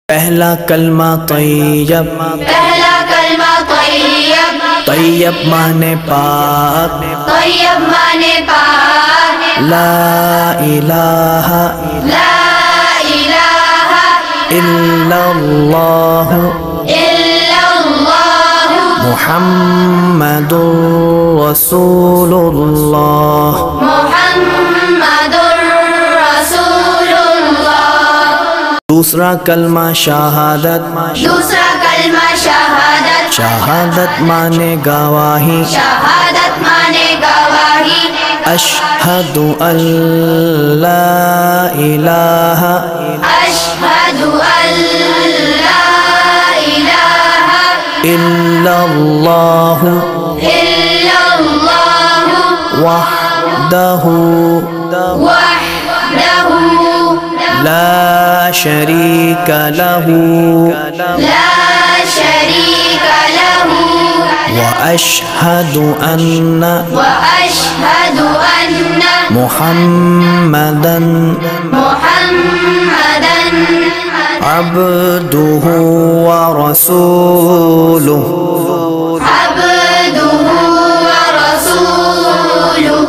पहला कलमा तैयब, पहला कलमा तैयब, तैयब माने पाक, तैयब माने पाक, ला इलाहा ला इलाहा इल्लल्लाह इल्लल्लाह मुहम्मदुर रसूलुल्लाह। मुहम्मदुर रसूलुल्लाह। दूसरा कलमा शहादत, दूसरा कलमा शहादत, शहादत माने गवाही, शहादत माने गवाही, अशहदु अल्ला इलाहा अशहदु अल्ला इलाहा इल्लल्लाह इल्लल्लाह वहदहु वहदहु ला शरीक लहू ला शरीक लहू व अशहदु अन्ना वअशहदु अन्न मुहम्मदन मुहम्मदन अब्दुहु व रसूलुहु। अब्दुहु व रसूलुहु।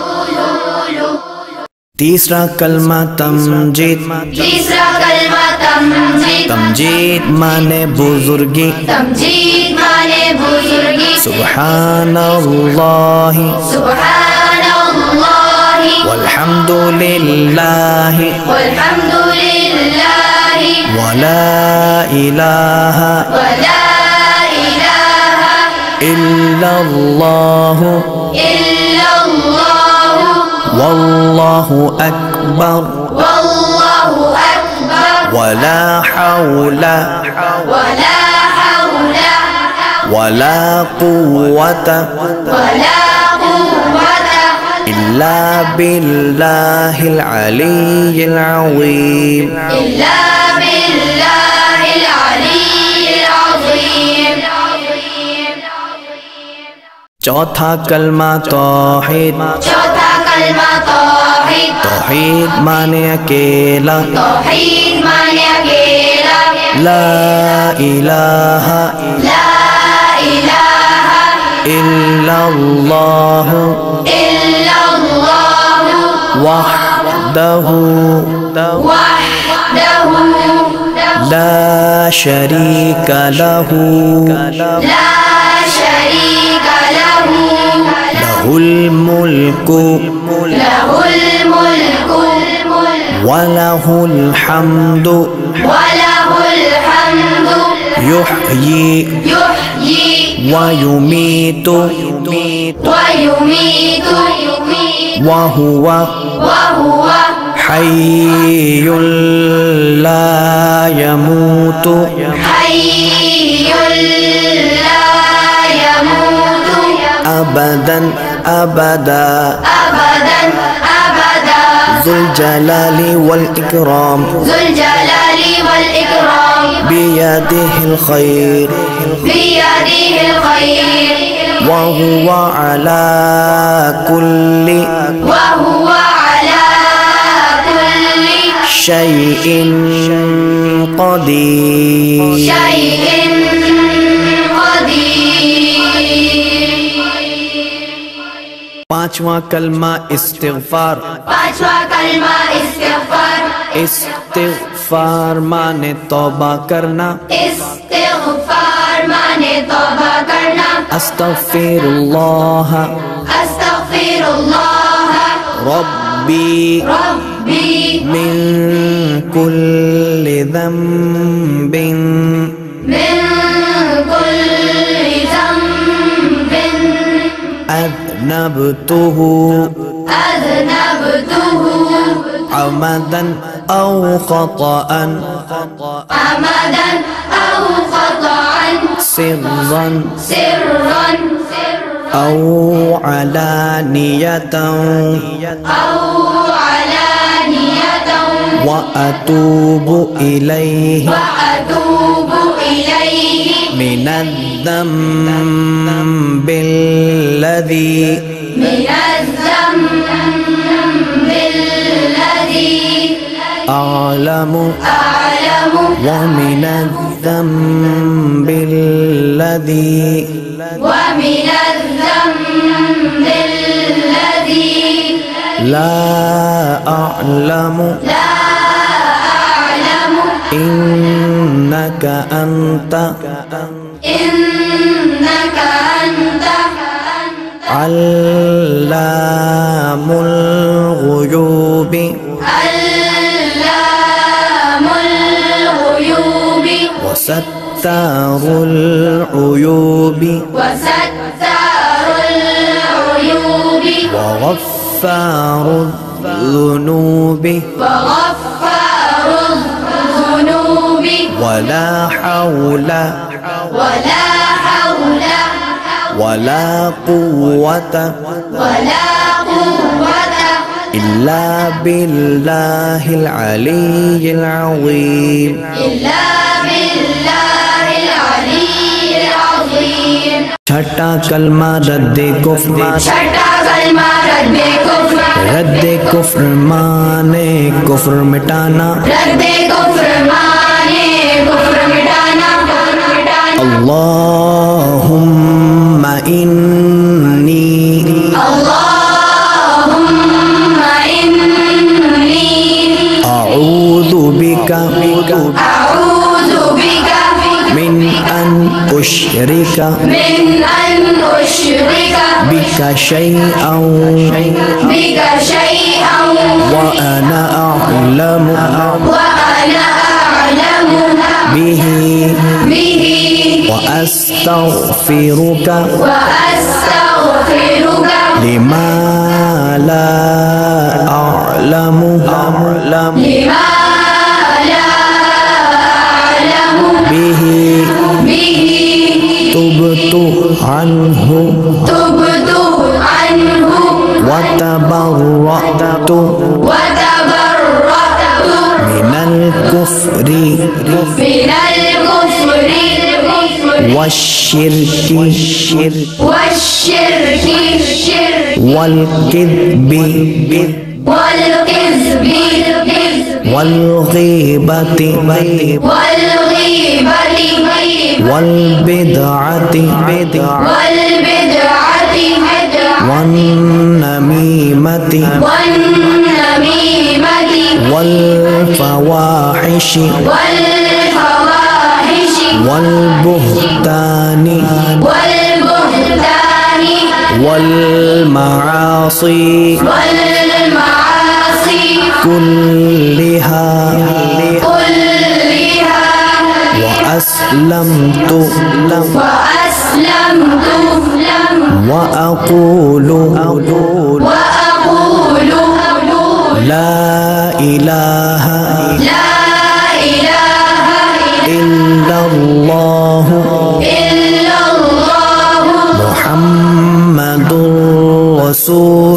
तीसरा कलमा तमजीद, तीसरा कलमा तमजीद, तमजीद माने बुजुर्गी, तमजीद माने बुजुर्गी, सुब्हानल्लाहि सुब्हानल्लाहि वल्हम्दुलिल्लाहि वल्हम्दुलिल्लाहि वला इलाहा वला इलाहा इल्लल्लाह इल्लल्लाह वल्लाहु अकबर वल्लाहु अकबर वला हौला वला हौला वला कुव्वता वला कुव्वता इल्ला बिल्लाहिल अलिय्यिल अज़ीम। इल्ला बिल्लाहिल अलिय्यिल अज़ीम। चौथा कलमा तौहीद, चौथा कलमा तौहीद, तौहीद माने अकेला, तौहीद माने अकेला, ला इलाहा ला इलाहा इल्लल्लाह इल्लल्लाह वहदहु वहदहु ला शरीक लहू ला शरीक लहू लहुल मुल्कु लहुल मुल्कु वलहुल हम्दु वलहुल हम्दु युह्यी युह्यी व युमीतु वयुमीतु वहुवा वहुव हय्युल ला यमूतु हय्युल ला यमूतु अबदन अबदा अबदन अबदा ज़ुल जलाली वल इकराम ज़ुल जलाली वल इकराम बियदिहिल खैर बियदिहिल खैर वहुव अला कुल्ली वहुव अला कुल्ली शैइन क़दीर। शैइन क़दीर। पांचवा कलमा इस्तिग़फ़ार, पांचवा कलमा इस्तिग़फ़ार, इस्तिग़फ़ार माने तौबा करना, इस्तिग़फ़ार माने तौबा करना, अस्तग़फ़िरुल्लाह अस्तग़फ़िरुल्लाह रब्बी रब्बी मिन कुल्लि ज़ंबिन मिन कुल्लि ज़ंबिन अज़नबतुहु अज़नबतुहु अमदन औ ख़तअन अमदन औ ख़तअन सिर्रन सिर्रन औ अलानियतन औ अलानियतन व अतूबु इलैहि वअतूबु इलैहि मिनज़्ज़म्बिल्लज़ी मिनज़्ज़म्बिल्लज़ी أعلم ومن الذنب الذي لا أعلم إنك أنت علام الغيوب وستار العيوب وغفار الذنوب ولا حول ولا قوة إلا بالله العلي العظيم छठा कलमा रद्दे कुफ्र रद्दे कुफ्र माने कुफ्र मिटाना अल्लाहुम्मा इन्नी अऊज़ु बिका मिन अन उश्रिका बिका शैअन व अना अअलमु बिही व अस्तग़फिरुका लिमा ला अअलमु बिही तुबतु अन्हु वतबर्रअतु मिनल कुफ्रि वश्शिर्कि वल्किज़्बि वल्गीबति वल्बिदअति वन्नमीमति वल्फवाहिशि वल्बुहतानि वल्मआसी कुल्लिहा वअस्लमतु वअक़ूलु ला इलाहा इल्लल्लाहु मुहम्मदुर रसूलुल्लाह